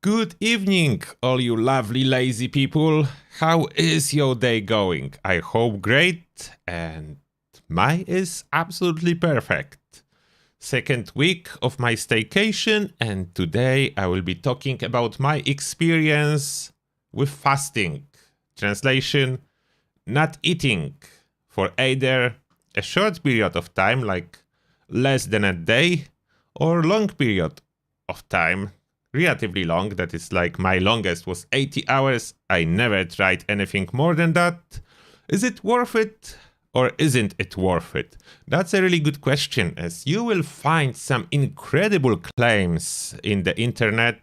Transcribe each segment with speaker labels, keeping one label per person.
Speaker 1: Good evening, all you lovely lazy people. How is your day going? I hope great, and mine is absolutely perfect. Second week of my staycation, and today I will be talking about my experience with fasting. Translation: not eating for either a short period of time, like less than a day, or long period of time, relatively long. That is like my longest was 80 hours. I never tried anything more than that. Is it worth it or isn't it worth it? That's a really good question, as you will find some incredible claims in the internet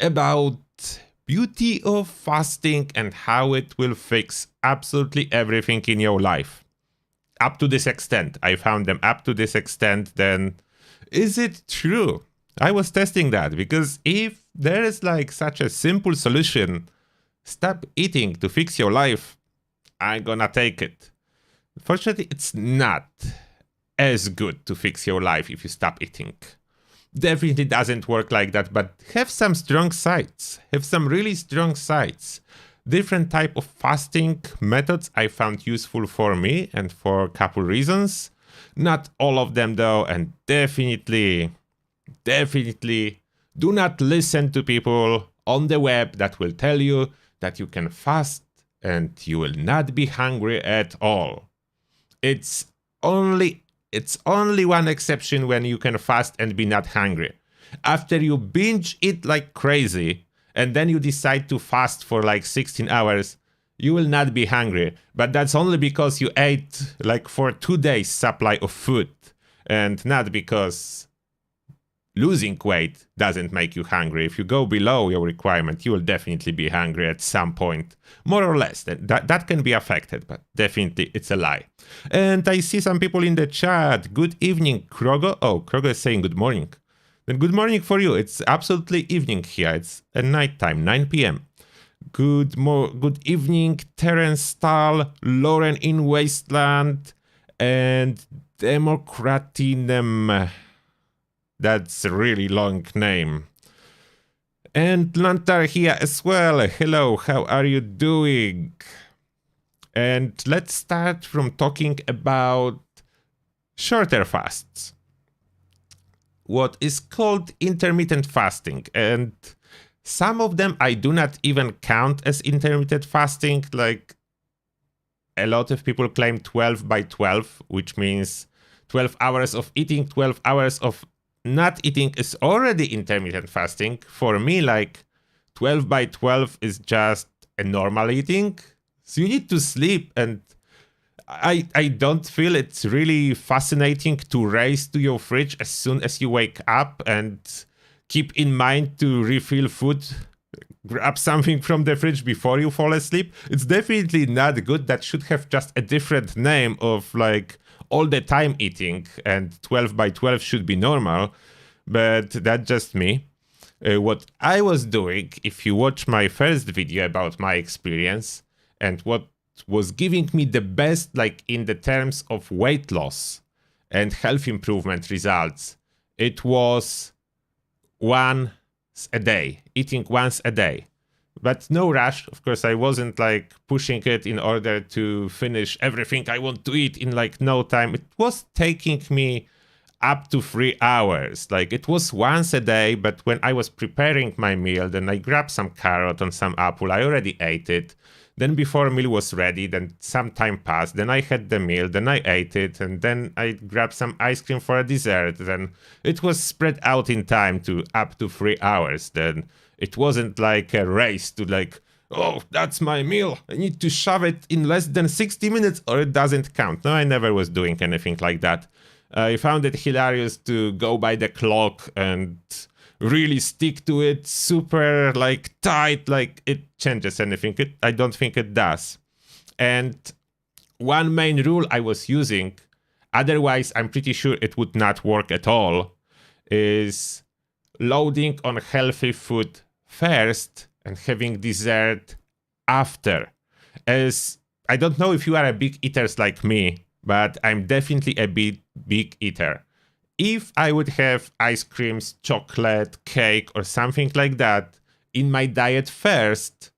Speaker 1: about beauty of fasting and how it will fix absolutely everything in your life. Up to this extent. I found them up to this extent. Then is it true? I was testing that, because if there is like such a simple solution, stop eating to fix your life, I'm gonna take it. Fortunately, it's not as good to fix your life if you stop eating. Definitely doesn't work like that, but have some strong sides. Have some really strong sides. Different type of fasting methods I found useful for me and for a couple reasons. Not all of them though, and definitely do not listen to people on the web that will tell you that you can fast and you will not be hungry at all. It's only one exception when you can fast and be not hungry. After you binge eat like crazy and then you decide to fast for like 16 hours, you will not be hungry. But that's only because you ate like for 2 days supply of food, and not because losing weight doesn't make you hungry. If you go below your requirement, you will definitely be hungry at some point, more or less. That can be affected, but definitely it's a lie. And I see some people in the chat. Good evening, Krogo. Oh, Krogo is saying good morning. Then good morning for you. It's absolutely evening here. It's at night time, 9 p.m. Good evening, Terence Stahl, Lauren in Wasteland, and Democratinem. That's a really long name. And Lantar here as well. Hello, how are you doing? And let's start from talking about shorter fasts. What is called intermittent fasting. And some of them I do not even count as intermittent fasting. Like a lot of people claim 12 by 12, which means 12 hours of eating, 12 hours of not eating is already intermittent fasting. For me, like 12 by 12 is just a normal eating. So you need to sleep, and I don't feel it's really fascinating to race to your fridge as soon as you wake up and keep in mind to refill food, grab something from the fridge before you fall asleep. It's definitely not good. That should have just a different name of like all the time eating, and 12 by 12 should be normal, but that's just me. What I was doing, if you watch my first video about my experience and what was giving me the best, like in the terms of weight loss and health improvement results, it was once a day, eating once a day. But no rush. Of course, I wasn't like pushing it in order to finish everything I want to eat in like no time. It was taking me up to 3 hours. Like it was once a day, but when I was preparing my meal, then I grabbed some carrot and some apple. I already ate it. Then before meal was ready, then some time passed. Then I had the meal, then I ate it, and then I grabbed some ice cream for a dessert. Then it was spread out in time to up to 3 hours. Then it wasn't like a race to like, oh, that's my meal, I need to shove it in less than 60 minutes or it doesn't count. No, I never was doing anything like that. I found it hilarious to go by the clock and really stick to it super like tight, like it changes anything. I don't think it does. And one main rule I was using, otherwise I'm pretty sure it would not work at all, is loading on healthy food first and having dessert after. As I don't know if you are a big eaters like me, but I'm definitely a big eater. If I would have ice creams, chocolate, cake, or something like that, in my diet first,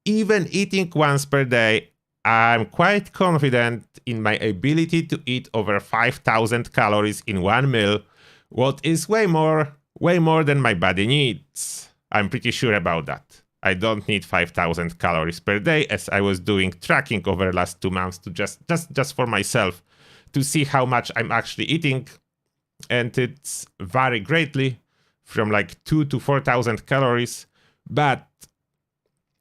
Speaker 1: even eating once per day, I'm quite confident in my ability to eat over 5,000 calories in one meal, what is way more than my body needs. I'm pretty sure about that. I don't need 5,000 calories per day, as I was doing tracking over the last 2 months to just for myself to see how much I'm actually eating, and it's vary greatly from like 2 to 4,000 calories, but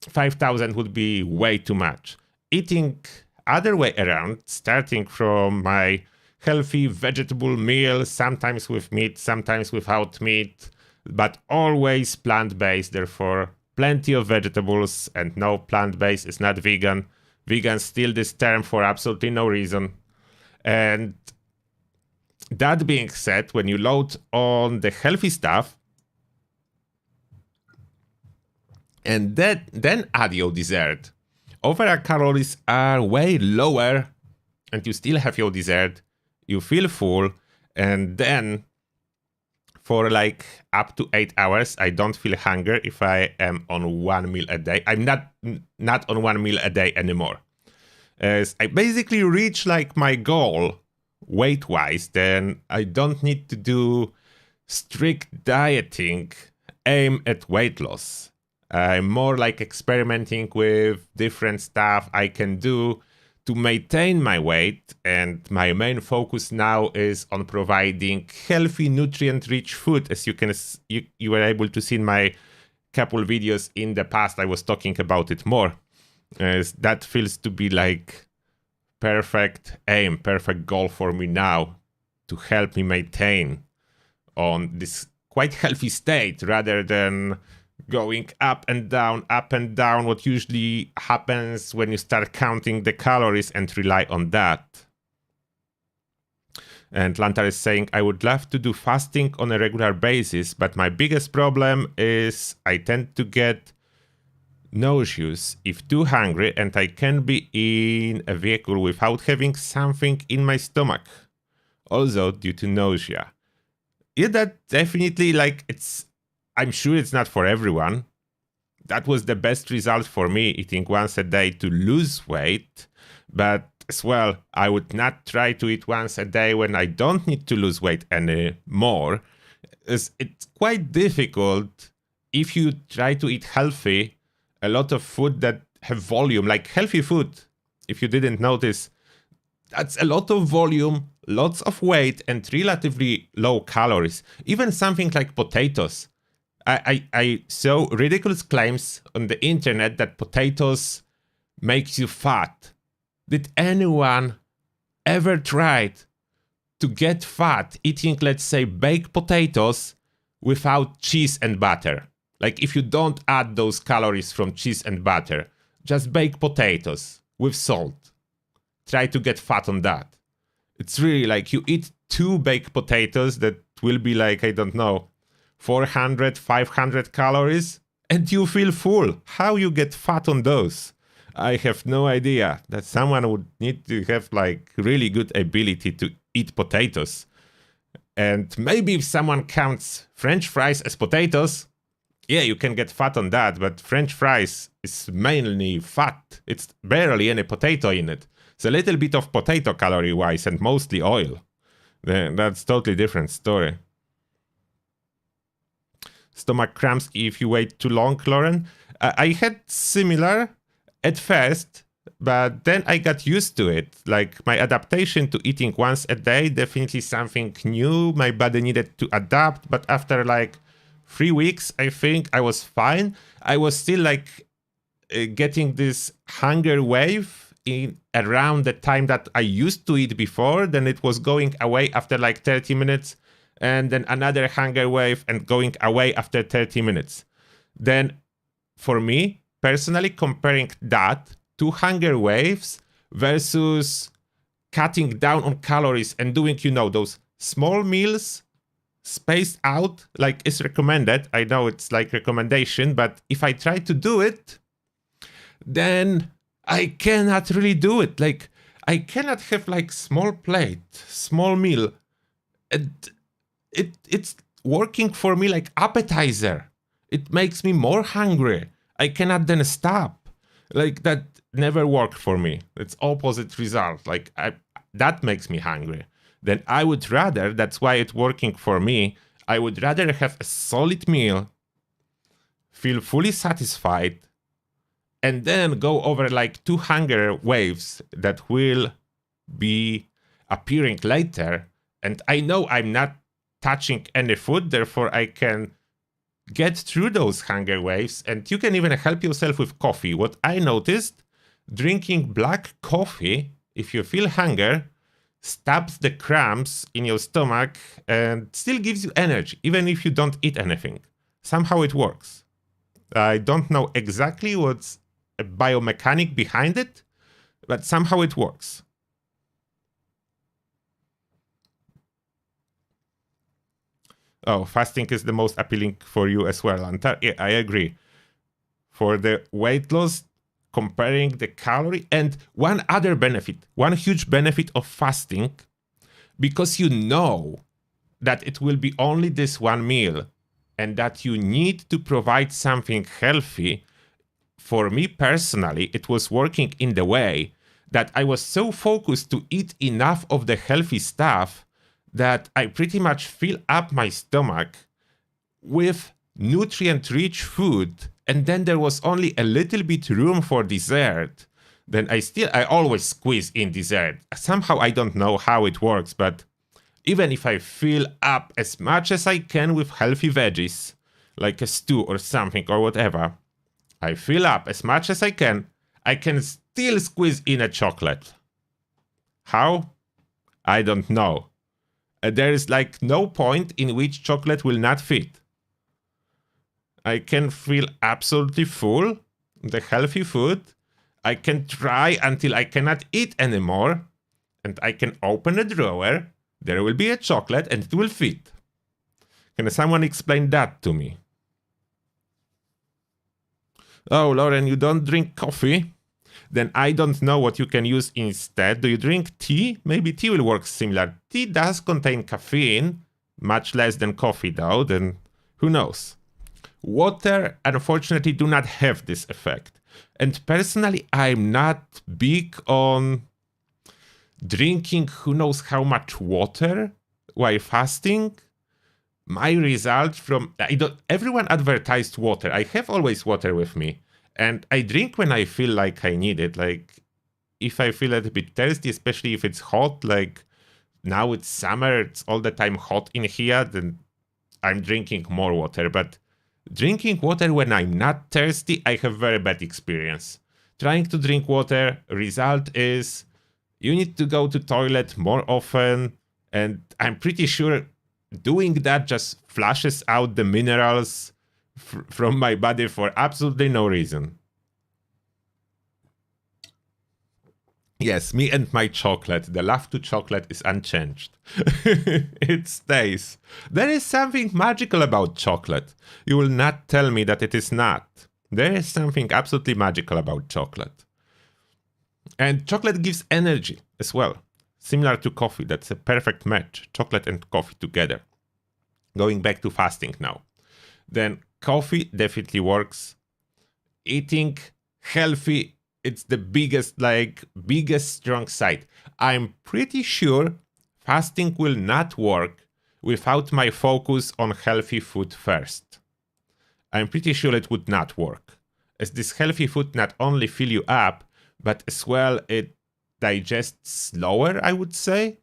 Speaker 1: 5,000 would be way too much. Eating other way around, starting from my healthy vegetable meal, sometimes with meat, sometimes without meat, but always plant-based, therefore plenty of vegetables, and no, plant-based is not vegan. Vegan steal this term for absolutely no reason. And that being said, when you load on the healthy stuff, and then add your dessert, overall calories are way lower, and you still have your dessert, you feel full, and then for like up to 8 hours, I don't feel hunger if I am on one meal a day. I'm not on one meal a day anymore. As I basically reach like my goal weight-wise, then I don't need to do strict dieting aim at weight loss. I'm more like experimenting with different stuff I can do to maintain my weight, and my main focus now is on providing healthy, nutrient-rich food. As you were able to see in my couple videos in the past, I was talking about it more. As that feels to be like perfect aim, perfect goal for me now to help me maintain on this quite healthy state rather than going up and down, what usually happens when you start counting the calories and rely on that. And Lantar is saying, I would love to do fasting on a regular basis, but my biggest problem is I tend to get nauseous if too hungry, and I can be in a vehicle without having something in my stomach, also due to nausea. Yeah, that definitely, like, I'm sure it's not for everyone. That was the best result for me, eating once a day to lose weight. But as well, I would not try to eat once a day when I don't need to lose weight anymore. It's quite difficult if you try to eat healthy, a lot of food that have volume, like healthy food. If you didn't notice, that's a lot of volume, lots of weight, and relatively low calories. Even something like potatoes. I saw ridiculous claims on the internet that potatoes makes you fat. Did anyone ever tried to get fat eating, let's say, baked potatoes without cheese and butter? Like if you don't add those calories from cheese and butter, just baked potatoes with salt. Try to get fat on that. It's really like you eat 2 baked potatoes that will be like, I don't know, 400, 500 calories, and you feel full. How you get fat on those? I have no idea. That someone would need to have like really good ability to eat potatoes. And maybe if someone counts French fries as potatoes, yeah, you can get fat on that, but French fries is mainly fat. It's barely any potato in it. It's a little bit of potato calorie-wise and mostly oil. That's totally different story. Stomach cramps if you wait too long, Lauren. I had similar at first, but then I got used to it. Like my adaptation to eating once a day, definitely something new. My body needed to adapt, but after like 3 weeks, I think I was fine. I was still like getting this hunger wave in around the time that I used to eat before. Then it was going away after like 30 minutes. And then another hunger wave and going away after 30 minutes. Then for me, personally, comparing that to hunger waves versus cutting down on calories and doing, those small meals spaced out, like is recommended. I know it's like recommendation, but if I try to do it, then I cannot really do it. Like I cannot have like small plate, small meal. It's working for me like appetizer. It makes me more hungry. I cannot then stop. Like, that never worked for me. It's opposite result. Like, that makes me hungry. Then I would rather, that's why it's working for me, I would rather have a solid meal, feel fully satisfied, and then go over like 2 hunger waves that will be appearing later. And I know I'm not touching any food, therefore I can get through those hunger waves. And you can even help yourself with coffee. What I noticed, drinking black coffee, if you feel hunger, stops the cramps in your stomach and still gives you energy, even if you don't eat anything. Somehow it works. I don't know exactly what's a biomechanic behind it, but somehow it works. Oh, fasting is the most appealing for you as well, Antar. Yeah, I agree. For the weight loss, comparing the calorie, and one other benefit, one huge benefit of fasting, because you know that it will be only this one meal and that you need to provide something healthy. For me personally, it was working in the way that I was so focused to eat enough of the healthy stuff that I pretty much fill up my stomach with nutrient-rich food, and then there was only a little bit room for dessert. Then I always squeeze in dessert. Somehow I don't know how it works, but even if I fill up as much as I can with healthy veggies, like a stew or something or whatever, I fill up as much as I can still squeeze in a chocolate. How? I don't know. There is like no point in which chocolate will not fit. I can feel absolutely full, the healthy food. I can try until I cannot eat anymore, and I can open a drawer. There will be a chocolate and it will fit. Can someone explain that to me? Oh, Lauren, you don't drink coffee? Then I don't know what you can use instead. Do you drink tea? Maybe tea will work similar. Tea does contain caffeine, much less than coffee though, then who knows? Water, unfortunately, do not have this effect. And personally, I'm not big on drinking who knows how much water while fasting. My result from everyone advertised water. I have always water with me, and I drink when I feel like I need it. Like if I feel a little bit thirsty, especially if it's hot, like now it's summer, it's all the time hot in here, then I'm drinking more water. But drinking water when I'm not thirsty, I have very bad experience. Trying to drink water, result is you need to go to toilet more often, and I'm pretty sure doing that just flushes out the minerals from my body for absolutely no reason. Yes, me and my chocolate. The love to chocolate is unchanged. It stays. There is something magical about chocolate. You will not tell me that it is not. There is something absolutely magical about chocolate. And chocolate gives energy as well. Similar to coffee, that's a perfect match. Chocolate and coffee together. Going back to fasting now. Then coffee definitely works. Eating healthy, it's the biggest strong side. I'm pretty sure fasting will not work without my focus on healthy food first. I'm pretty sure it would not work, as this healthy food not only fill you up, but as well it digests slower, I would say.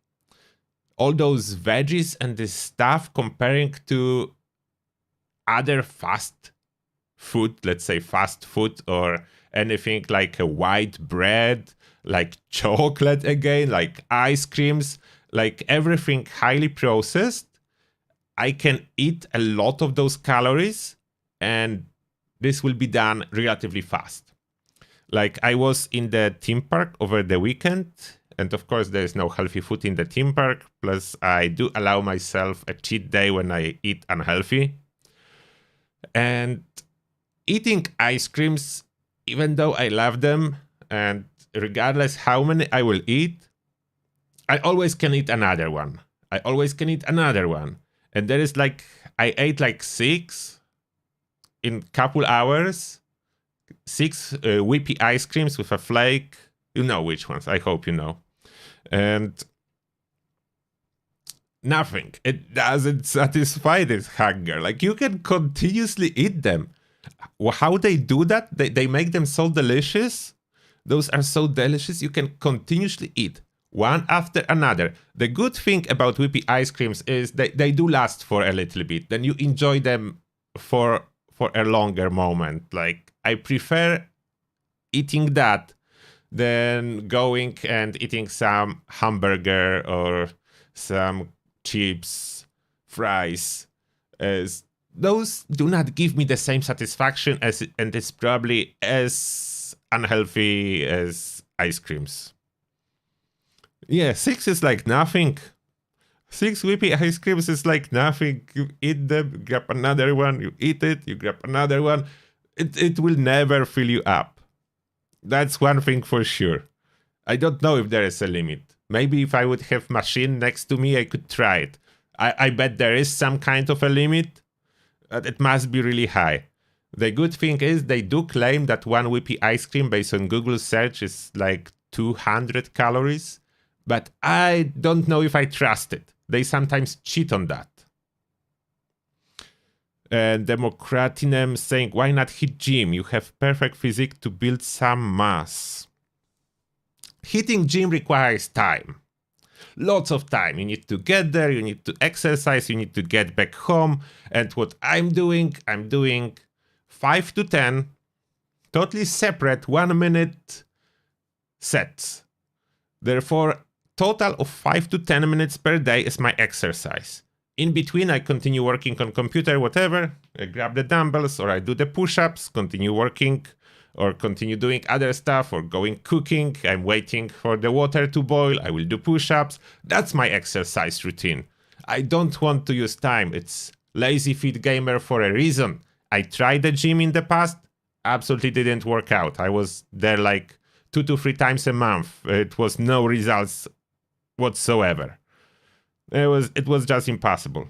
Speaker 1: All those veggies and this stuff comparing to other fast food, let's say fast food or anything like a white bread, like chocolate again, like ice creams, like everything highly processed, I can eat a lot of those calories and this will be done relatively fast. Like I was in the theme park over the weekend, and of course there is no healthy food in the theme park, plus I do allow myself a cheat day when I eat unhealthy. And eating ice creams, even though I love them, and regardless how many I will eat, I always can eat another one. And there is like, I ate like 6, in couple hours, 6 whippy ice creams with a flake. You know which ones. I hope you know. And nothing. It doesn't satisfy this hunger. Like, you can continuously eat them. How they do that? They make them so delicious. Those are so delicious. You can continuously eat one after another. The good thing about whippy ice creams is they do last for a little bit. Then you enjoy them for a longer moment. Like, I prefer eating that than going and eating some hamburger or some chips, fries. As those do not give me the same satisfaction and it's probably as unhealthy as ice creams. Yeah, 6 is like nothing. 6 whippy ice creams is like nothing. You eat them, grab another one, you eat it, you grab another one. It will never fill you up. That's one thing for sure. I don't know if there is a limit. Maybe if I would have machine next to me, I could try it. I bet there is some kind of a limit. It must be really high. The good thing is they do claim that one whippy ice cream based on Google search is like 200 calories. But I don't know if I trust it. They sometimes cheat on that. And Democratinem saying, why not hit gym? You have perfect physique to build some mass. Hitting gym requires time. Lots of time. You need to get there, you need to exercise, you need to get back home. And what I'm doing 5 to 10 totally separate 1 minute sets. Therefore, total of 5 to 10 minutes per day is my exercise. In between, I continue working on computer, whatever. I grab the dumbbells or I do the push-ups, continue working or continue doing other stuff or going cooking. I'm waiting for the water to boil. I will do push-ups. That's my exercise routine. I don't want to use time. It's lazy fit gamer for a reason. I tried the gym in the past. Absolutely didn't work out. I was there like 2 to 3 times a month. It was no results whatsoever. It was just impossible.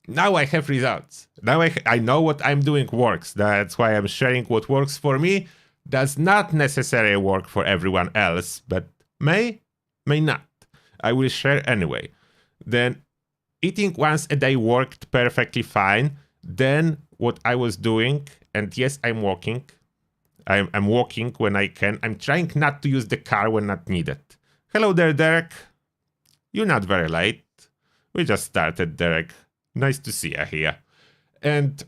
Speaker 1: Now I have results. Now I know what I'm doing works. That's why I'm sharing what works for me. Does not necessarily work for everyone else, but may not. I will share anyway. Then eating once a day worked perfectly fine. Then what I was doing, and yes, I'm walking. I'm walking when I can. I'm trying not to use the car when not needed. Hello there, Derek. You're not very late. We just started, Derek. Nice to see you here. And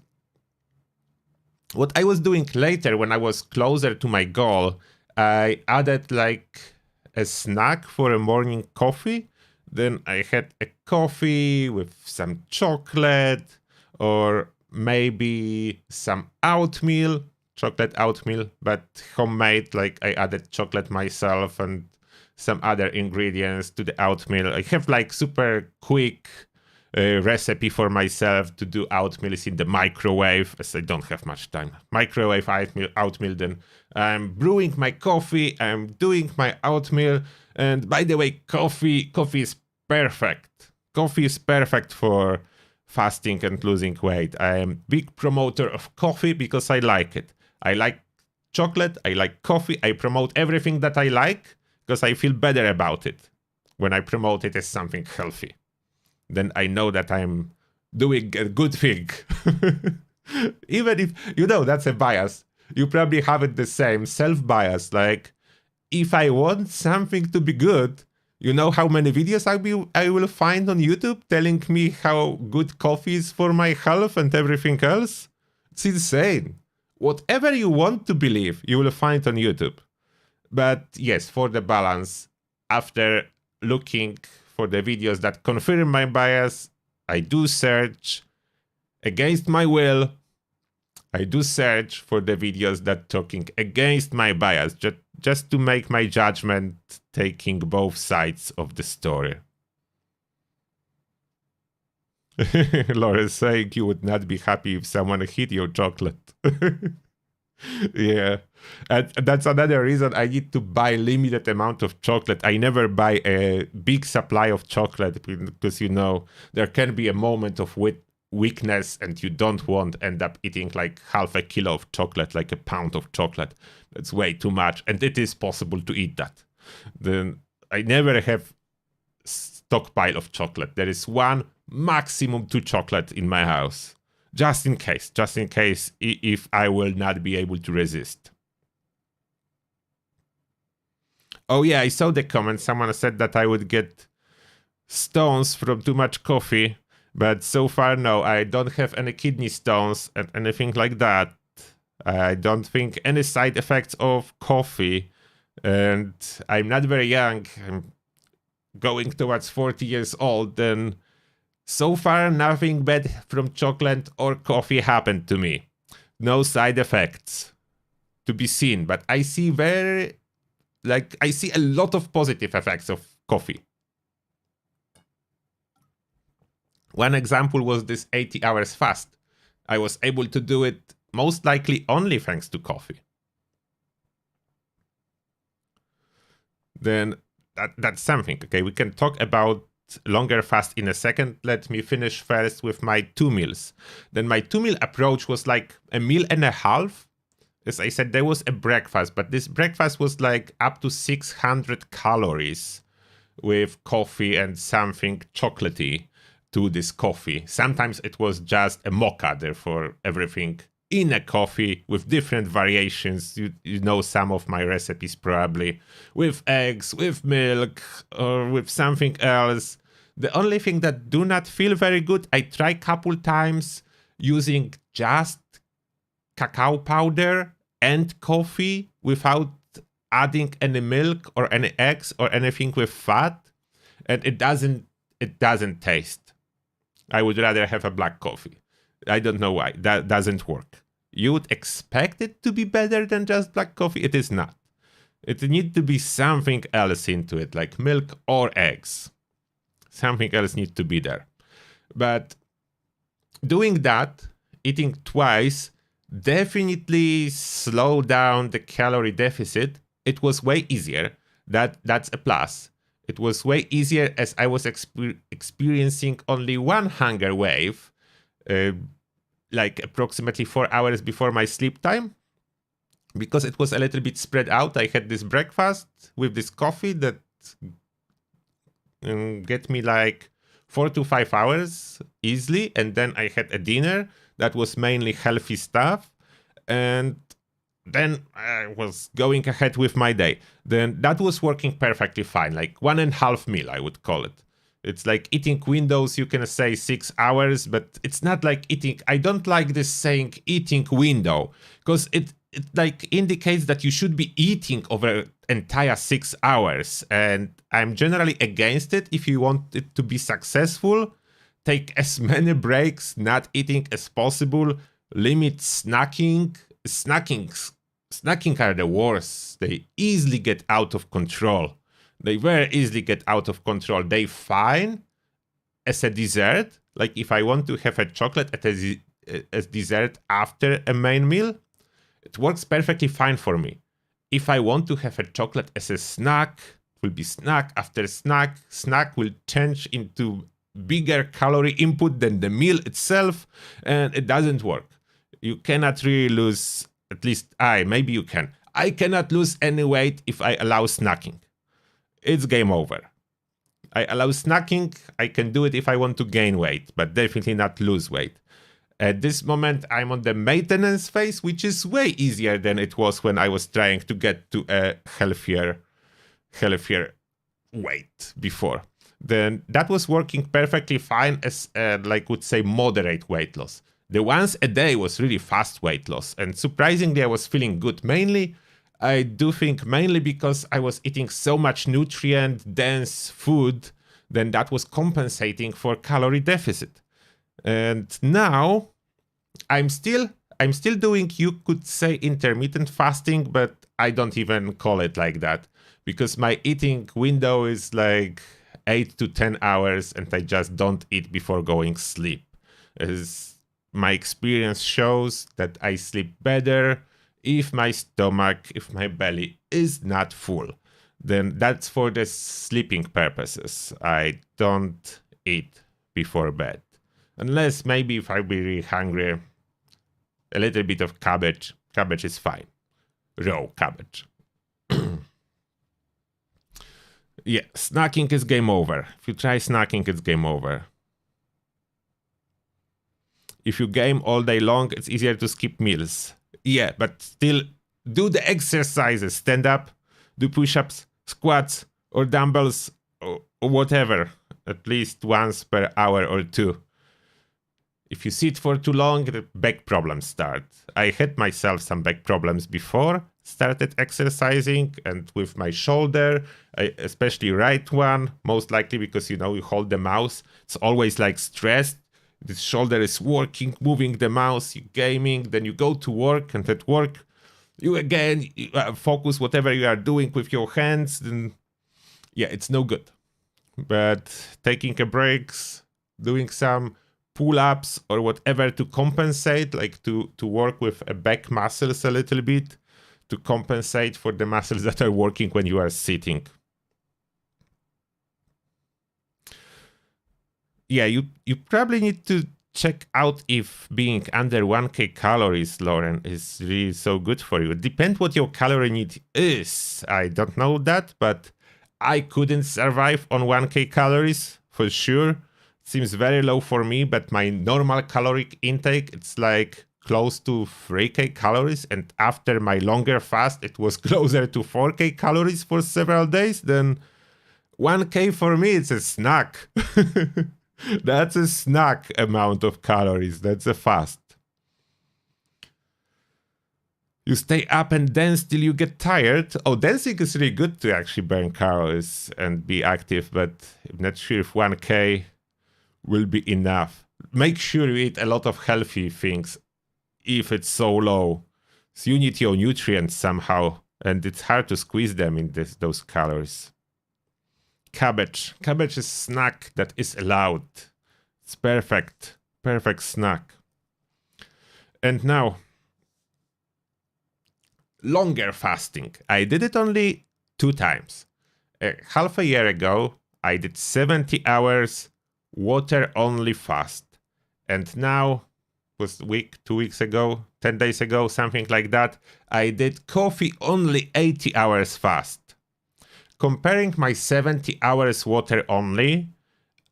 Speaker 1: what I was doing later when I was closer to my goal, I added like a snack for a morning coffee. Then I had a coffee with some chocolate or maybe some oatmeal, chocolate oatmeal, but homemade. Like I added chocolate myself and some other ingredients to the oatmeal. I have like super quick recipe for myself to do oatmeal is in the microwave, as I don't have much time. Microwave oatmeal, then I'm brewing my coffee, I'm doing my oatmeal, and by the way, coffee is perfect. Coffee is perfect for fasting and losing weight. I am a big promoter of coffee because I like it. I like chocolate, I like coffee, I promote everything that I like because I feel better about it when I promote it as something healthy. Then I know that I'm doing a good thing. Even if, that's a bias. You probably have it the same, self-bias. Like, if I want something to be good, you know how many videos I will find on YouTube telling me how good coffee is for my health and everything else? It's insane. Whatever you want to believe, you will find on YouTube. But yes, for the balance, after looking for the videos that confirm my bias, I do search against my will. I do search for the videos that talking against my bias, just to make my judgment taking both sides of the story. Laura is saying you would not be happy if someone hit your chocolate. Yeah, and that's another reason I need to buy limited amount of chocolate. I never buy a big supply of chocolate because there can be a moment of weakness and you don't want to end up eating like half a kilo of chocolate, like a pound of chocolate. That's way too much, and it is possible to eat that. Then I never have stockpile of chocolate. There is one, maximum 2 chocolate in my house, just in case if I will not be able to resist. Oh yeah, I saw the comment. Someone said that I would get stones from too much coffee, but so far no, I don't have any kidney stones and anything like that. I don't think any side effects of coffee, and I'm not very young. I'm going towards 40 years old, and so far nothing bad from chocolate or coffee happened to me. No side effects to be seen, but I see a lot of positive effects of coffee. One example was this 80 hours fast. I was able to do it most likely only thanks to coffee. Then that's something. Okay, we can talk about longer fast in a second. Let me finish first with my 2 meals. Then my 2-meal approach was like a meal and a half. As I said, there was a breakfast, but this breakfast was like up to 600 calories with coffee and something chocolatey to this coffee. Sometimes it was just a mocha, therefore everything in a coffee with different variations. You know some of my recipes probably, with eggs, with milk, or with something else. The only thing that do not feel very good, I try couple times using just cacao powder and coffee without adding any milk or any eggs or anything with fat, and it doesn't taste. I would rather have a black coffee. I don't know why. That doesn't work. You would expect it to be better than just black coffee. It is not. It needs to be something else into it, like milk or eggs. Something else needs to be there. But doing that, eating twice, definitely slow down the calorie deficit. It was way easier. That's a plus. It was way easier as I was experiencing only one hunger wave, like approximately 4 hours before my sleep time. Because it was a little bit spread out, I had this breakfast with this coffee that get me like 4 to 5 hours easily. And then I had a dinner that was mainly healthy stuff. And then I was going ahead with my day. Then that was working perfectly fine, like 1.5 meal, I would call it. It's like eating windows, you can say 6 hours, but it's not like eating. I don't like this saying eating window, because it like indicates that you should be eating over entire 6 hours. And I'm generally against it. If you want it to be successful, take as many breaks, not eating as possible, limit snacking. Snacking are the worst. They easily get out of control. They very easily get out of control. They fine as a dessert. Like if I want to have a chocolate as dessert after a main meal, it works perfectly fine for me. If I want to have a chocolate as a snack, it will be snack after snack. Snack will change into bigger calorie input than the meal itself, and it doesn't work. You cannot really lose, at least maybe you can. I cannot lose any weight if I allow snacking. It's game over. I allow snacking, I can do it if I want to gain weight, but definitely not lose weight. At this moment, I'm on the maintenance phase, which is way easier than it was when I was trying to get to a healthier weight before. Then that was working perfectly fine as, would say, moderate weight loss. The once a day was really fast weight loss, and surprisingly, I was feeling good. I do think mainly because I was eating so much nutrient-dense food, then that was compensating for calorie deficit. And now I'm still doing, you could say, intermittent fasting, but I don't even call it like that because my eating window is like 8 to 10 hours and I just don't eat before going sleep. As my experience shows that I sleep better if my stomach, if my belly is not full. Then that's for the sleeping purposes. I don't eat before bed. Unless maybe if I be really hungry, a little bit of cabbage. Cabbage is fine. Raw cabbage. Yeah, snacking is game over. If you try snacking, it's game over. If you game all day long, it's easier to skip meals. Yeah, but still, do the exercises. Stand up, do push-ups, squats, or dumbbells, or whatever. At least once per hour or two. If you sit for too long, the back problems start. I had myself some back problems before started exercising, and with my shoulder, especially right one, most likely because you hold the mouse, it's always like stressed. The shoulder is working, moving the mouse, you gaming, then you go to work, and at work you again focus whatever you are doing with your hands, then yeah, it's no good. But taking a breaks, doing some pull-ups or whatever to compensate, like to work with a back muscles a little bit, to compensate for the muscles that are working when you are sitting. Yeah, you probably need to check out if being under 1k calories, Lauren, is really so good for you. Depends what your calorie need is. I don't know that, but I couldn't survive on 1k calories for sure. Seems very low for me, but my normal caloric intake, it's like close to 3k calories, and after my longer fast it was closer to 4k calories for several days. Then 1k for me, it's a snack. That's a snack amount of calories. That's a fast. You stay up and dance till you get tired. Oh, dancing is really good to actually burn calories and be active, but I'm not sure if 1k will be enough. Make sure you eat a lot of healthy things if it's so low. So you need your nutrients somehow, and it's hard to squeeze them in those calories. Cabbage. Cabbage is a snack that is allowed. It's perfect. Perfect snack. And now, longer fasting. I did it only 2 times. Half a year ago, I did 70 hours water-only fast. And now, was 2 weeks ago, 10 days ago, something like that, I did coffee-only 80 hours fast. Comparing my 70 hours water only,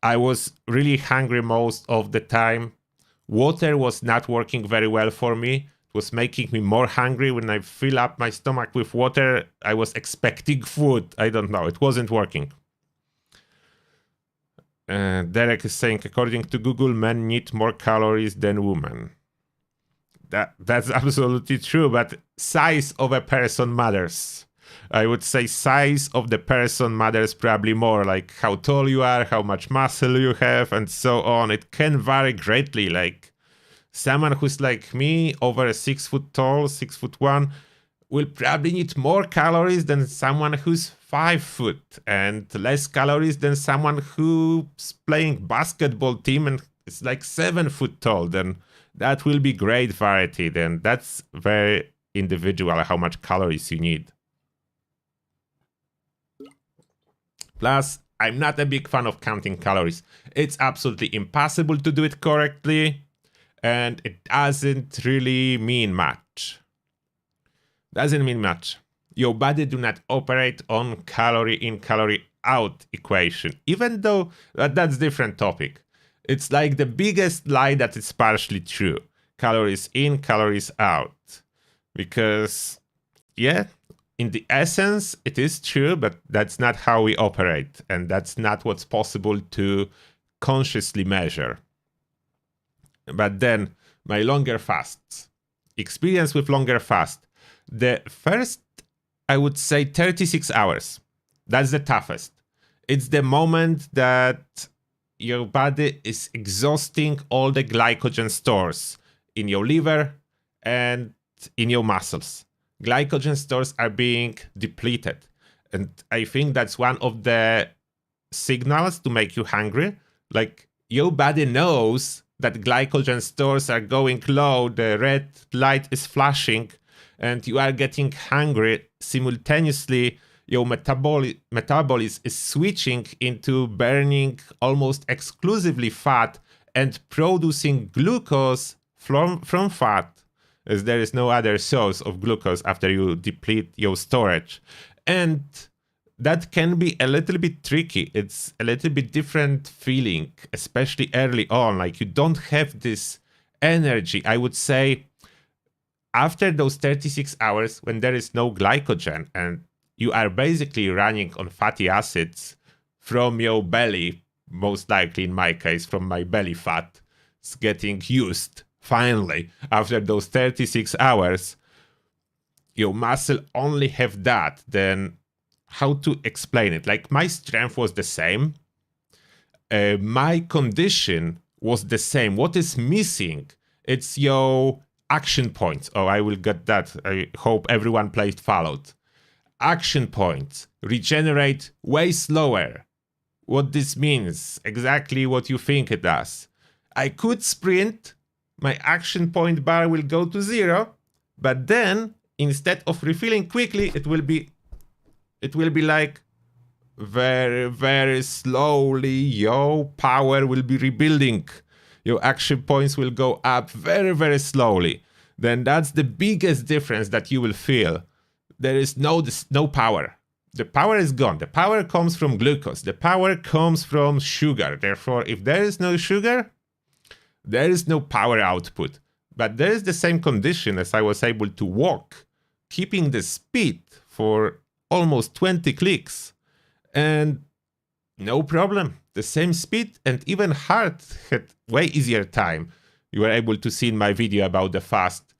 Speaker 1: I was really hungry most of the time. Water was not working very well for me. It was making me more hungry. When I fill up my stomach with water, I was expecting food. I don't know. It wasn't working. Derek is saying, according to Google, men need more calories than women. That's absolutely true, but size of a person matters. I would say size of the person matters probably more, like how tall you are, how much muscle you have, and so on. It can vary greatly. Like someone who's like me, over 6 foot tall, 6'1", will probably need more calories than someone who's 5 foot, and less calories than someone who's playing basketball team and is like 7 foot tall. Then that will be great variety. Then that's very individual how much calories you need. Plus, I'm not a big fan of counting calories. It's absolutely impossible to do it correctly, and it doesn't really mean much. Doesn't mean much. Your body do not operate on calorie in, calorie out equation, even though that's different topic. It's like the biggest lie that is partially true. Calories in, calories out. Because, yeah, in the essence, it is true, but that's not how we operate. And that's not what's possible to consciously measure. But then, my longer fasts. Experience with longer fast. The first, I would say 36 hours. That's the toughest. It's the moment that your body is exhausting all the glycogen stores in your liver and in your muscles. Glycogen stores are being depleted. And I think that's one of the signals to make you hungry. Like your body knows that glycogen stores are going low, the red light is flashing, and you are getting hungry. Simultaneously, your metabolism is switching into burning almost exclusively fat and producing glucose from fat, as there is no other source of glucose after you deplete your storage. And that can be a little bit tricky. It's a little bit different feeling, especially early on. Like, you don't have this energy. I would say after those 36 hours, when there is no glycogen and you are basically running on fatty acids from your belly, most likely in my case, from my belly fat, it's getting used finally after those 36 hours, your muscle only have that. Then how to explain it? Like, my strength was the same. My condition was the same. What is missing? It's your action points. Oh, I will get that. I hope everyone played Fallout. Action points regenerate way slower. What this means? Exactly what you think it does. I could sprint, my action point bar will go to 0, but then instead of refilling quickly, it will be like very, very slowly your power will be rebuilding. Your action points will go up very, very slowly. Then that's the biggest difference that you will feel. There is no power. The power is gone. The power comes from glucose. The power comes from sugar. Therefore, if there is no sugar, there is no power output. But there is the same condition as I was able to walk, keeping the speed for almost 20 clicks. And no problem. The same speed, and even heart had way easier time. You were able to see in my video about the fast.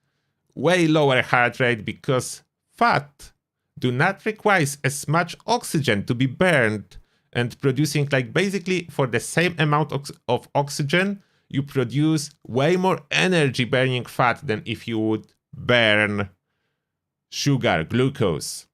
Speaker 1: Way lower heart rate because fat do not require as much oxygen to be burned, and producing, like, basically for the same amount of oxygen, you produce way more energy burning fat than if you would burn sugar, glucose.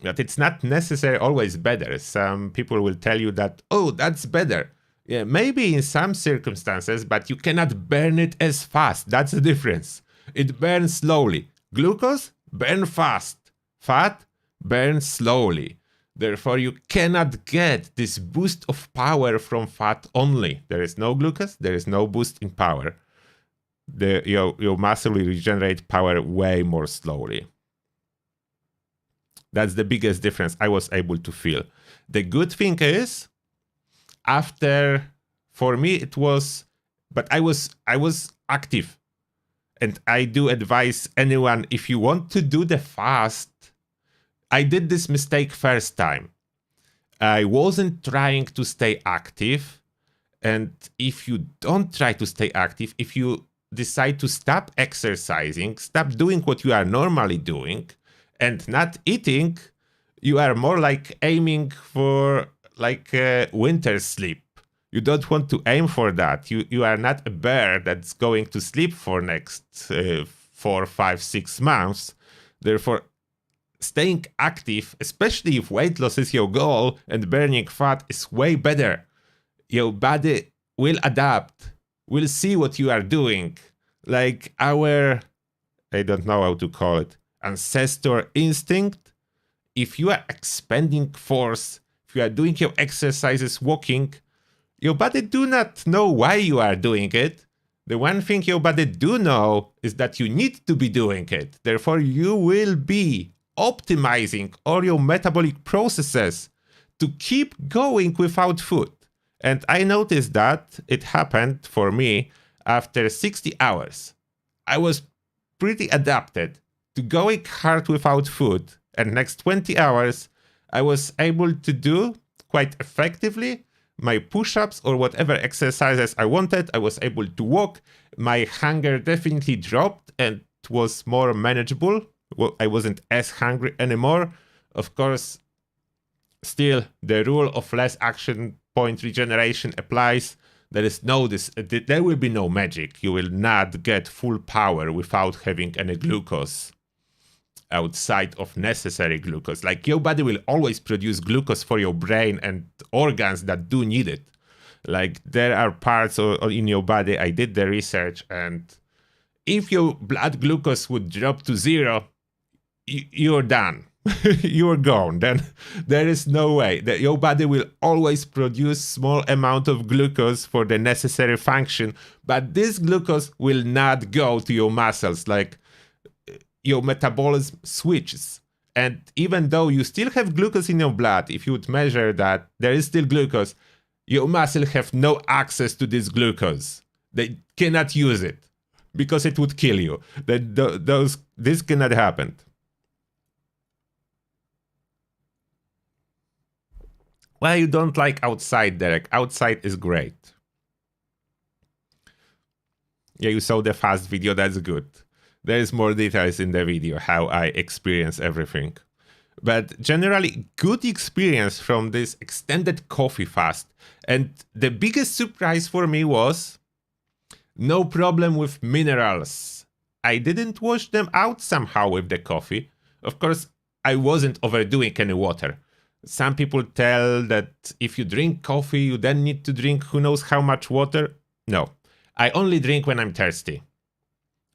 Speaker 1: But it's not necessarily always better. Some people will tell you that, oh, that's better. Yeah, maybe in some circumstances, but you cannot burn it as fast. That's the difference. It burns slowly. Glucose, burn fast. Fat, burn slowly. Therefore, you cannot get this boost of power from fat only. There is no glucose, there is no boost in power. Your muscle will regenerate power way more slowly. That's the biggest difference I was able to feel. The good thing is, for me it was, but I was active. And I do advise anyone, if you want to do the fast, I did this mistake first time. I wasn't trying to stay active. And if you don't try to stay active, if you decide to stop exercising, stop doing what you are normally doing, and not eating, you are more like aiming for like winter sleep. You don't want to aim for that. You are not a bear that's going to sleep for next 4, 5, 6 months. Therefore, staying active, especially if weight loss is your goal and burning fat, is way better. Your body will adapt, will see what you are doing. Like our, I don't know how to call it, ancestor instinct. If you are expending force, if you are doing your exercises, walking, your body do not know why you are doing it. The one thing your body do know is that you need to be doing it. Therefore, you will be optimizing all your metabolic processes to keep going without food. And I noticed that it happened for me after 60 hours. I was pretty adapted to going hard without food. And next 20 hours, I was able to do quite effectively my push-ups or whatever exercises I wanted. I was able to walk. My hunger definitely dropped and was more manageable. Well, I wasn't as hungry anymore. Of course, still the rule of less action point regeneration applies. There will be no magic. You will not get full power without having any glucose outside of necessary glucose. Like, your body will always produce glucose for your brain and organs that do need it. Like, there are parts in your body, I did the research, and if your blood glucose would drop to 0, you're done. you're gone. Then there is no way that your body will always produce small amount of glucose for the necessary function, but this glucose will not go to your muscles. Like your metabolism switches. And even though you still have glucose in your blood, if you would measure that, there is still glucose, your muscle have no access to this glucose. They cannot use it because it would kill you. This cannot happen. Well, you don't like outside, Derek. Outside is great. Yeah, you saw the fast video. That's good. There's more details in the video, how I experience everything. But generally, good experience from this extended coffee fast. And the biggest surprise for me was no problem with minerals. I didn't wash them out somehow with the coffee. Of course, I wasn't overdoing any water. Some people tell that if you drink coffee, you then need to drink who knows how much water. No, I only drink when I'm thirsty.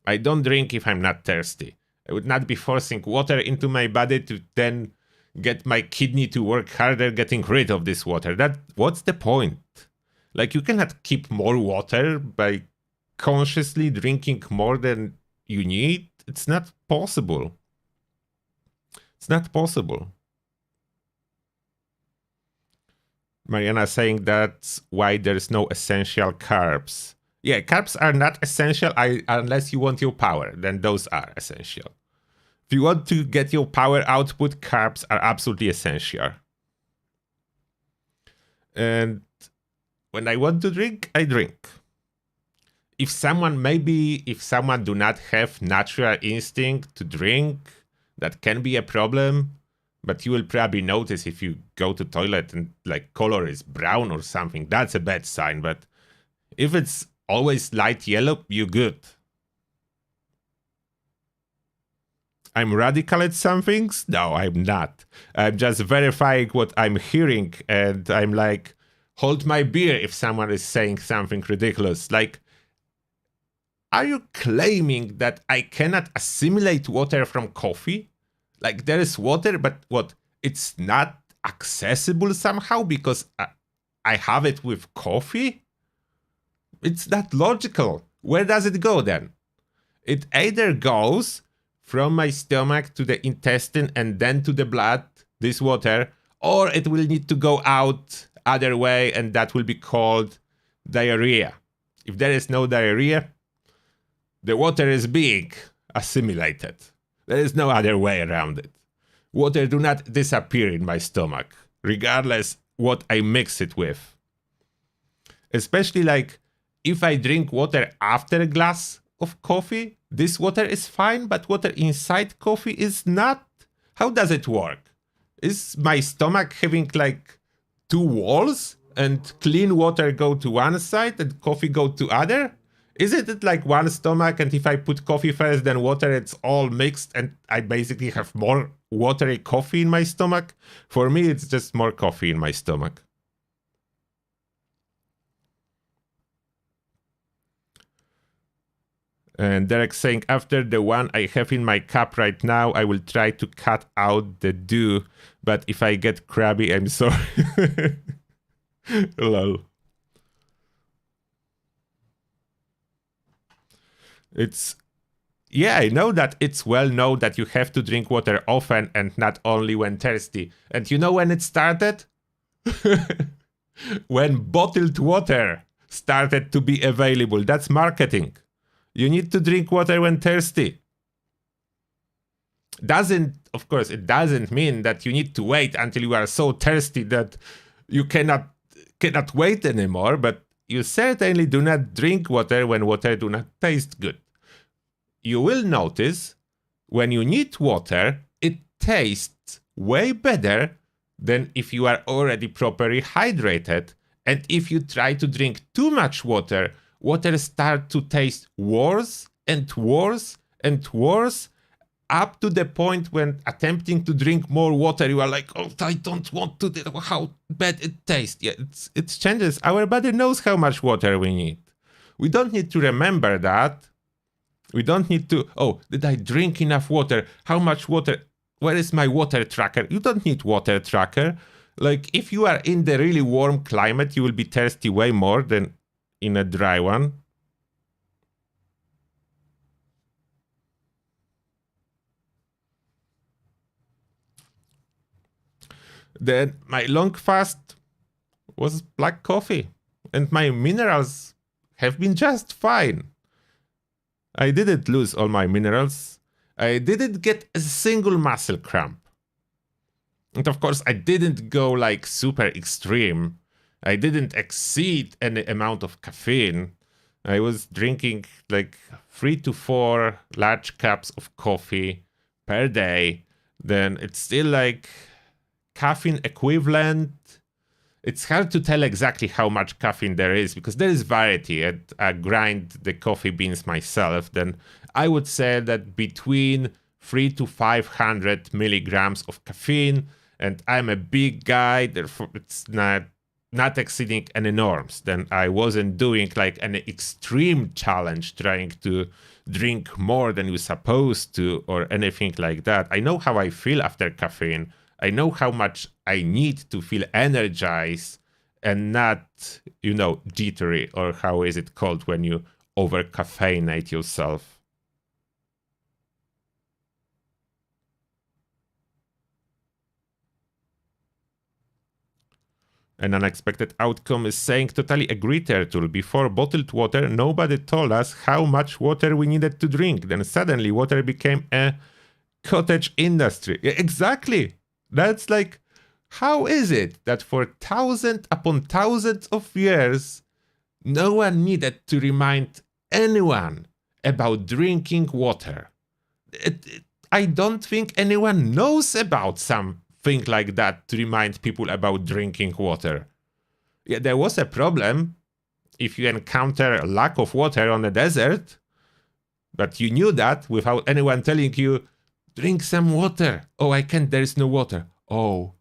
Speaker 1: I don't drink if I'm not thirsty. I would not be forcing water into my body to then get my kidney to work harder getting rid of this water. What's the point? Like, you cannot keep more water by consciously drinking more than you need. It's not possible. It's not possible. Mariana saying that's why there's no essential carbs. Yeah, carbs are not essential unless you want your power. Then those are essential. If you want to get your power output, carbs are absolutely essential. And when I want to drink, I drink. If someone do not have natural instinct to drink, that can be a problem. But you will probably notice if you go to toilet and like color is brown or something, that's a bad sign. But if it's always light yellow, you're good. I'm radical at some things? No, I'm not. I'm just verifying what I'm hearing, and I'm like, hold my beer if someone is saying something ridiculous. Like, are you claiming that I cannot assimilate water from coffee? Like, there is water, but what? It's not accessible somehow because I have it with coffee? It's not logical. Where does it go then? It either goes from my stomach to the intestine and then to the blood, this water, or it will need to go out other way, and that will be called diarrhea. If there is no diarrhea, the water is being assimilated. There is no other way around it. Water do not disappear in my stomach, regardless what I mix it with. Especially like if I drink water after a glass of coffee, this water is fine, but water inside coffee is not. How does it work? Is my stomach having like two walls and clean water go to one side and coffee go to other? Isn't it like one stomach, and if I put coffee first then water, it's all mixed and I basically have more watery coffee in my stomach? For me, it's just more coffee in my stomach. And Derek saying, after the one I have in my cup right now, I will try to cut out the dew, but if I get crabby, I'm sorry. Lol. Yeah, I know that it's well known that you have to drink water often and not only when thirsty. And you know when it started? When bottled water started to be available. That's marketing. You need to drink water when thirsty. Of course, it doesn't mean that you need to wait until you are so thirsty that you cannot wait anymore, but you certainly do not drink water when water do not taste good. You will notice when you need water, it tastes way better than if you are already properly hydrated. And if you try to drink too much water, water starts to taste worse and worse and worse, up to the point when attempting to drink more water, you are like, oh, I don't want to, how bad it tastes. Yeah, it changes. Our body knows how much water we need. We don't need to remember that. We don't need to, oh, did I drink enough water? How much water? where is my water tracker? You don't need water tracker. Like, if you are in the really warm climate, you will be thirsty way more than in a dry one. Then my long fast was black coffee, and my minerals have been just fine. I didn't lose all my minerals. I didn't get a single muscle cramp. And of course, I didn't go like super extreme. I didn't exceed any amount of caffeine. I was drinking like 3 to 4 large cups of coffee per day. Then it's still like caffeine equivalent. It's hard to tell exactly how much caffeine there is because there is variety. I grind the coffee beans myself. Then I would say that between 3 to 500 milligrams of caffeine, and I'm a big guy, therefore it's not exceeding any norms. Then I wasn't doing like an extreme challenge trying to drink more than you're supposed to or anything like that. I know how I feel after caffeine. I know how much I need to feel energized and not, jittery, or how is it called when you over caffeinate yourself. An unexpected outcome is saying totally agree, Turtle. Before bottled water, nobody told us how much water we needed to drink. Then suddenly water became a cottage industry. Yeah, exactly. That's like, how is it that for thousands upon thousands of years, no one needed to remind anyone about drinking water? I don't think anyone knows about something like that to remind people about drinking water. Yeah, there was a problem if you encounter a lack of water on a desert, but you knew that without anyone telling you, drink some water. Oh, I can't, there is no water. Oh.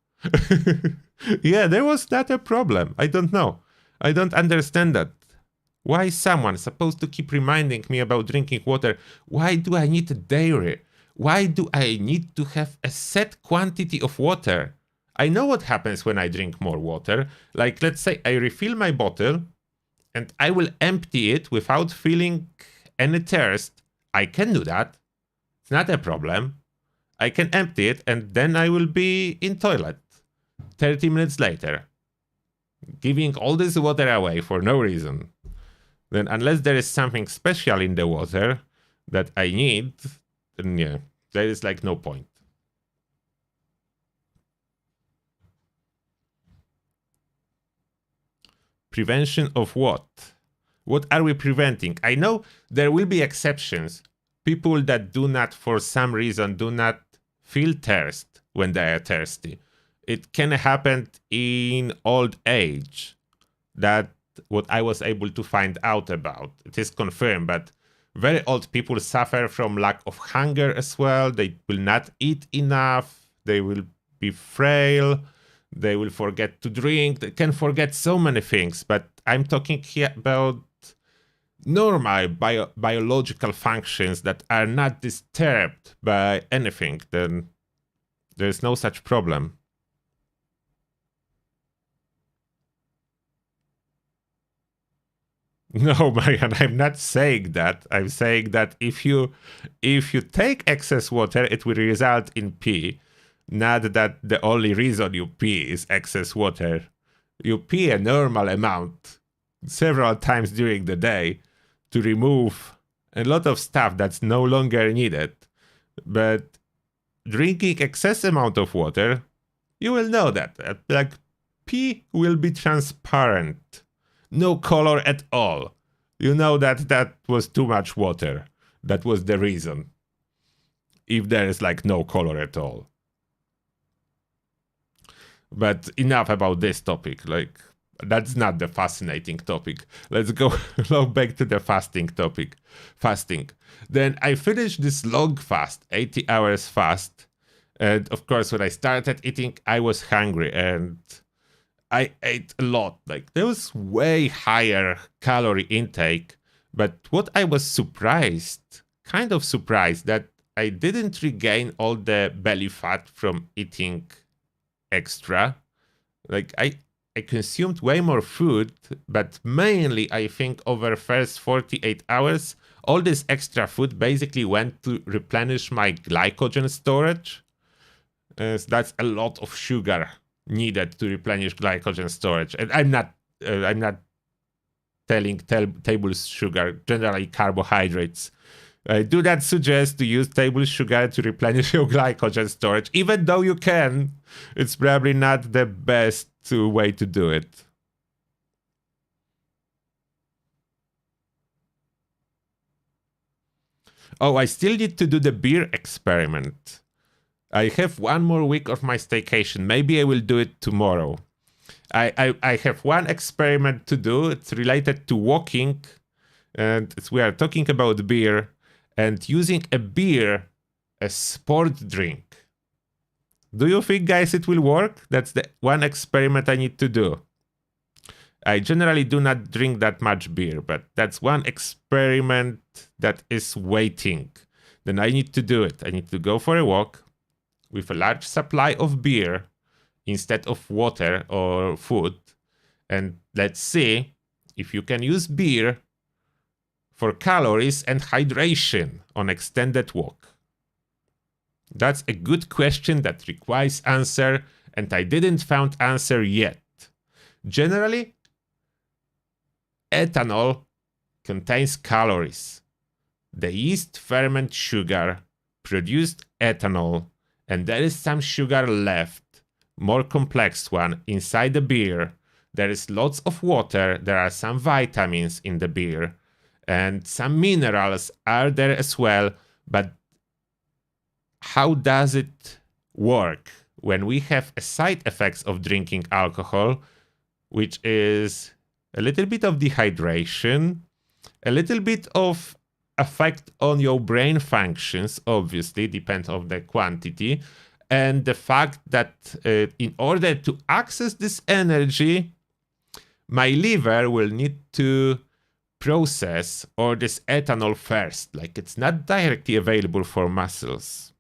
Speaker 1: Yeah, there was not a problem. I don't know. I don't understand that. Why is someone supposed to keep reminding me about drinking water? Why do I need a dairy? Why do I need to have a set quantity of water? I know what happens when I drink more water. Like, let's say I refill my bottle and I will empty it without feeling any thirst. I can do that. It's not a problem. I can empty it and then I will be in toilet 30 minutes later, giving all this water away for no reason. Then unless there is something special in the water that I need, then yeah, there is like no point. Prevention of what? What are we preventing? I know there will be exceptions. People that do not, for some reason, do not feel thirst when they are thirsty. It can happen in old age. That what I was able to find out about. It is confirmed, but very old people suffer from lack of hunger as well. They will not eat enough. They will be frail. They will forget to drink. They can forget so many things, but I'm talking here about normal biological functions that are not disturbed by anything. Then there's no such problem. No, Marian, I'm not saying that. I'm saying that if you take excess water, it will result in pee. Not that the only reason you pee is excess water. You pee a normal amount several times during the day to remove a lot of stuff that's no longer needed. But drinking excess amount of water, you will know that. Like, pee will be transparent. No color at all. You know that was too much water. That was the reason. If there is like no color at all. But enough about this topic. Like, that's not the fascinating topic. Let's go back to the fasting topic. Fasting. Then I finished this long fast, 80 hours fast. And of course, when I started eating, I was hungry and I ate a lot. Like, there was way higher calorie intake. But what I was surprised, kind of surprised, that I didn't regain all the belly fat from eating extra. Like I consumed way more food, but mainly I think over first 48 hours, all this extra food basically went to replenish my glycogen storage. So that's a lot of sugar needed to replenish glycogen storage. And I'm not telling table sugar, generally carbohydrates. I do not suggest to use table sugar to replenish your glycogen storage, even though you can. It's probably not the best way to do it. Oh, I still need to do the beer experiment. I have 1 more week of my staycation. Maybe I will do it tomorrow. I have one experiment to do. It's related to walking, and we are talking about beer and using a beer as sport drink. Do you think, guys, it will work? That's the one experiment I need to do. I generally do not drink that much beer, but that's one experiment that is waiting. Then I need to do it. I need to go for a walk with a large supply of beer instead of water or food. And let's see if you can use beer for calories and hydration on extended walk. That's a good question that requires answer, and I didn't find answer yet. Generally, ethanol contains calories. The yeast ferment sugar produced ethanol, and there is some sugar left, more complex one, inside the beer. There is lots of water, there are some vitamins in the beer, and some minerals are there as well, but how does it work when we have a side effects of drinking alcohol, which is a little bit of dehydration, a little bit of effect on your brain functions, obviously, depends on the quantity, and the fact that in order to access this energy, my liver will need to process all this ethanol first, like it's not directly available for muscles.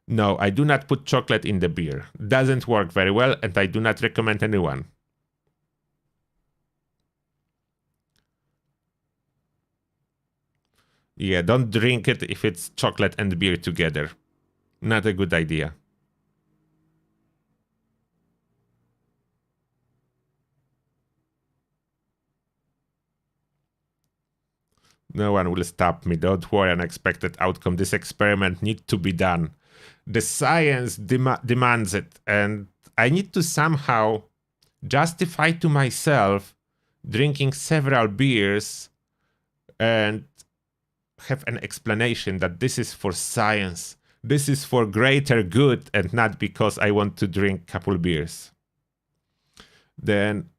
Speaker 1: No, I do not put chocolate in the beer. Doesn't work very well, and I do not recommend anyone. Yeah, don't drink it if it's chocolate and beer together. Not a good idea. No one will stop me. Don't worry, unexpected outcome. This experiment needs to be done. The science demands it, and I need to somehow justify to myself drinking several beers and have an explanation that this is for science. This is for greater good and not because I want to drink a couple beers. Then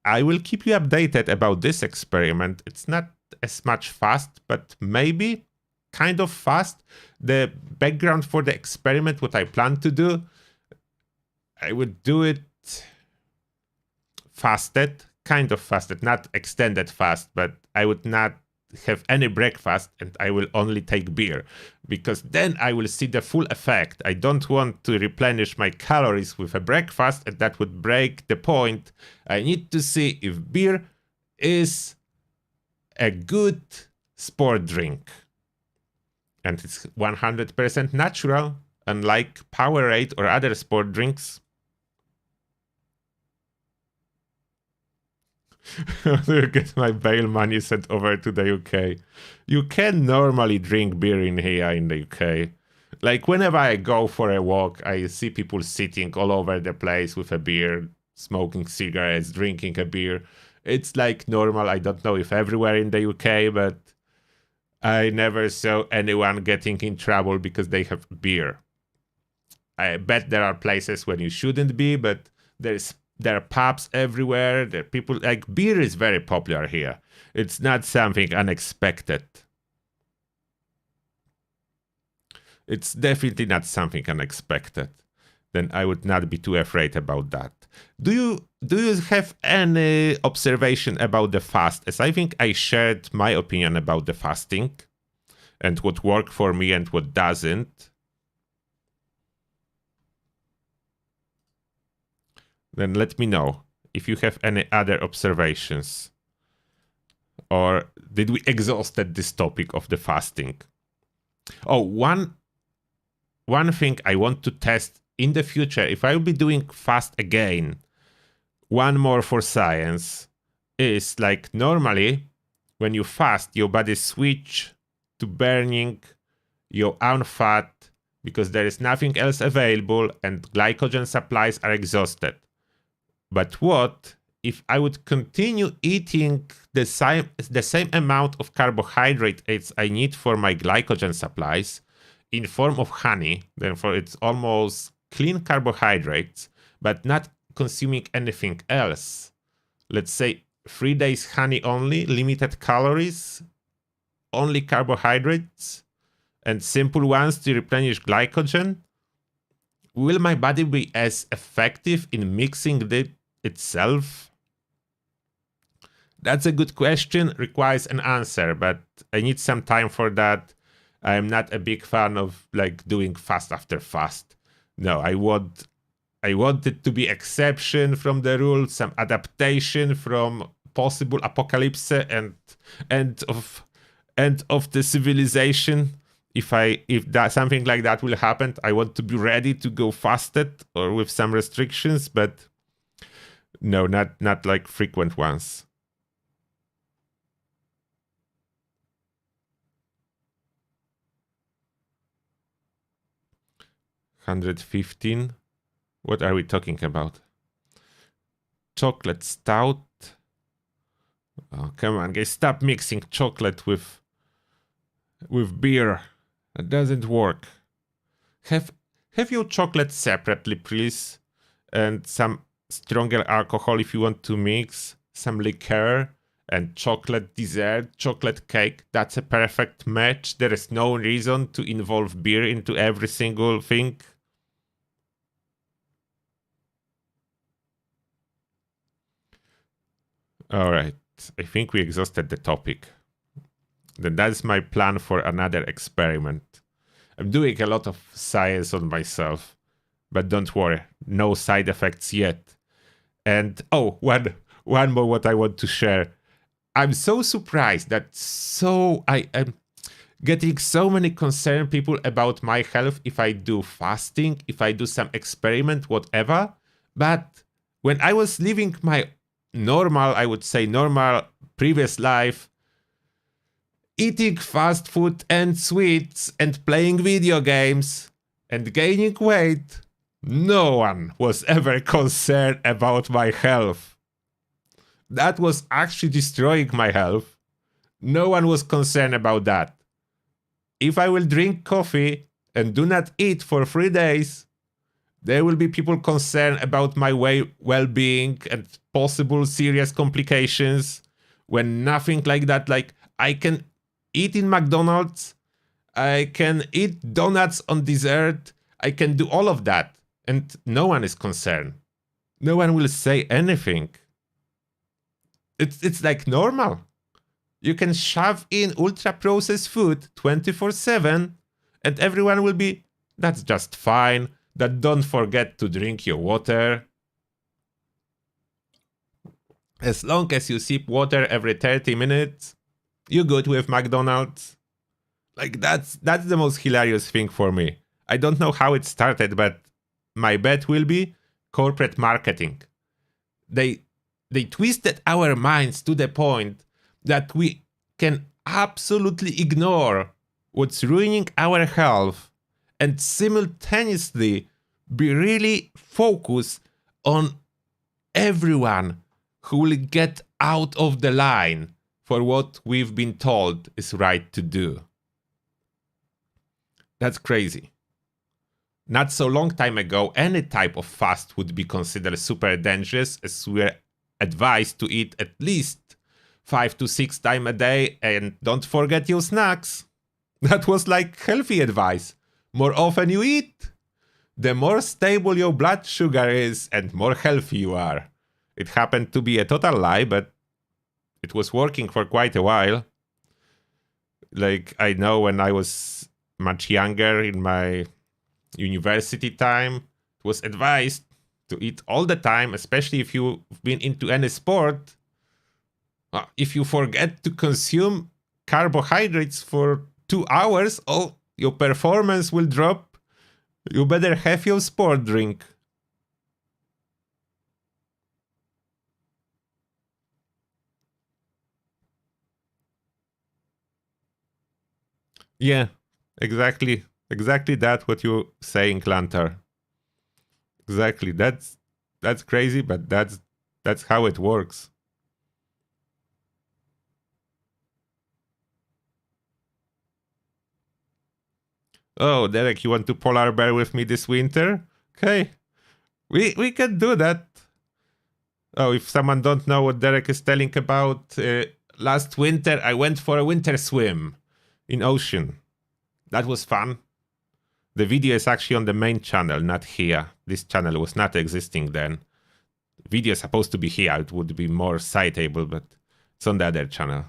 Speaker 1: I will keep you updated about this experiment. It's not as much fast, but maybe kind of fast. The background for the experiment, what I plan to do, I would do it fasted, kind of fasted, not extended fast, but I would not have any breakfast and I will only take beer, because then I will see the full effect. I don't want to replenish my calories with a breakfast, and that would break the point. I need to see if beer is a good sport drink. And it's 100% natural, unlike Powerade or other sport drinks. To get my bail money sent over to the UK. You can normally drink beer in here in the UK. Like whenever I go for a walk, I see people sitting all over the place with a beer, smoking cigarettes, drinking a beer. It's like normal. I don't know if everywhere in the UK, but I never saw anyone getting in trouble because they have beer. I bet there are places when you shouldn't be, but there are pubs everywhere. There are people, like, beer is very popular here. It's not something unexpected. It's definitely not something unexpected. then I would not be too afraid about that. Do you have any observation about the fast? As I think I shared my opinion about the fasting and what worked for me and what doesn't. Then let me know if you have any other observations. Or did we exhausted this topic of the fasting? Oh, one thing I want to test in the future, if I will be doing fast again, one more for science, is like normally when you fast, your body switch to burning your own fat because there is nothing else available and glycogen supplies are exhausted. But what if I would continue eating the same amount of carbohydrate as I need for my glycogen supplies in form of honey, therefore it's almost clean carbohydrates, but not consuming anything else. Let's say 3 days honey only, limited calories, only carbohydrates, and simple ones to replenish glycogen. Will my body be as effective in mixing it itself? That's a good question, requires an answer, but I need some time for that. I'm not a big fan of like doing fast after fast. No, I want it to be exception from the rule, some adaptation from possible apocalypse and end of the civilization. If that something like that will happen, I want to be ready to go fasted or with some restrictions, but no, not like frequent ones. $115. What are we talking about? Chocolate stout. Oh, come on, guys, stop mixing chocolate with beer. That doesn't work. Have your chocolate separately, please, and some stronger alcohol if you want to mix, some liqueur and chocolate dessert, chocolate cake. That's a perfect match. There is no reason to involve beer into every single thing. All right, I think we exhausted the topic. Then that's my plan for another experiment. I'm doing a lot of science on myself, but don't worry, no side effects yet. And oh, one more what I want to share. I'm so surprised that I am getting so many concerned people about my health if I do fasting, if I do some experiment, whatever. But when I was living my normal previous life, eating fast food and sweets and playing video games and gaining weight, no one was ever concerned about my health. That was actually destroying my health. No one was concerned about that. If I will drink coffee and do not eat for 3 days, there will be people concerned about my well-being and possible serious complications, when nothing like that. Like, I can eat in McDonald's, I can eat donuts on dessert, I can do all of that, and no one is concerned. No one will say anything. It's like normal. You can shove in ultra-processed food 24/7, and everyone will be, that's just fine. That don't forget to drink your water. As long as you sip water every 30 minutes, you're good with McDonald's. Like, that's the most hilarious thing for me. I don't know how it started, but my bet will be corporate marketing. They twisted our minds to the point that we can absolutely ignore what's ruining our health and simultaneously be really focused on everyone who will get out of the line for what we've been told is right to do. That's crazy. Not so long time ago, any type of fast would be considered super dangerous, as we're advised to eat at least 5 to 6 times a day and don't forget your snacks. That was like healthy advice. More often you eat, the more stable your blood sugar is and more healthy you are. It happened to be a total lie, but it was working for quite a while. Like, I know when I was much younger in my university time, it was advised to eat all the time, especially if you've been into any sport. If you forget to consume carbohydrates for 2 hours, your performance will drop. You better have your sport drink. Yeah, exactly that what you're saying, Lantar. Exactly. That's crazy, but that's how it works. Oh, Derek, you want to polar bear with me this winter? Okay. We can do that. Oh, if someone don't know what Derek is telling about, last winter I went for a winter swim in ocean. That was fun. The video is actually on the main channel, not here. This channel was not existing then. Video is supposed to be here. It would be more citable, but it's on the other channel.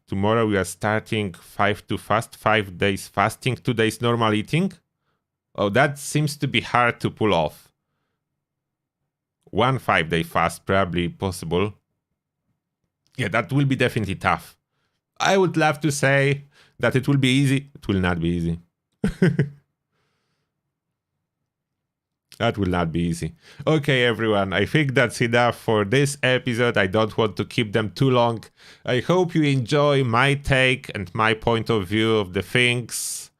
Speaker 1: Tomorrow we are starting 5 to fast, 5 days fasting, 2 days normal eating. Oh, that seems to be hard to pull off. 1 5-day fast, probably possible. Yeah, that will be definitely tough. I would love to say that it will be easy. It will not be easy. That will not be easy. Okay, everyone, I think that's enough for this episode. I don't want to keep them too long. I hope you enjoy my take and my point of view of the things.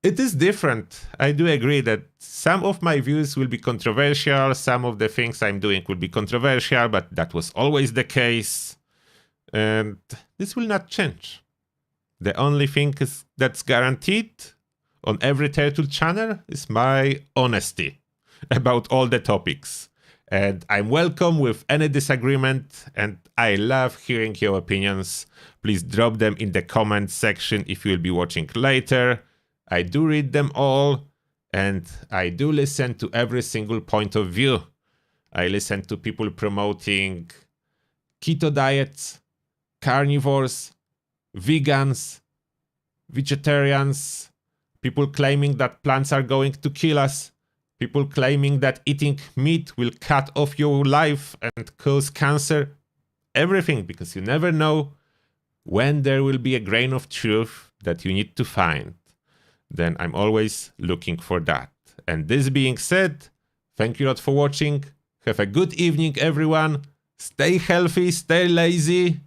Speaker 1: It is different. I do agree that some of my views will be controversial. Some of the things I'm doing will be controversial, but that was always the case. And this will not change. The only thing that's guaranteed on every Turtle channel is my honesty about all the topics. And I'm welcome with any disagreement, and I love hearing your opinions. Please drop them in the comments section if you'll be watching later. I do read them all, and I do listen to every single point of view. I listen to people promoting keto diets, carnivores, vegans, vegetarians, people claiming that plants are going to kill us, people claiming that eating meat will cut off your life and cause cancer. Everything, because you never know when there will be a grain of truth that you need to find. Then I'm always looking for that. And this being said, thank you a lot for watching. Have a good evening, everyone. Stay healthy, stay lazy,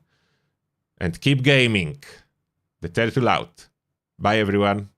Speaker 1: and keep gaming. The Turtle out. Bye, everyone.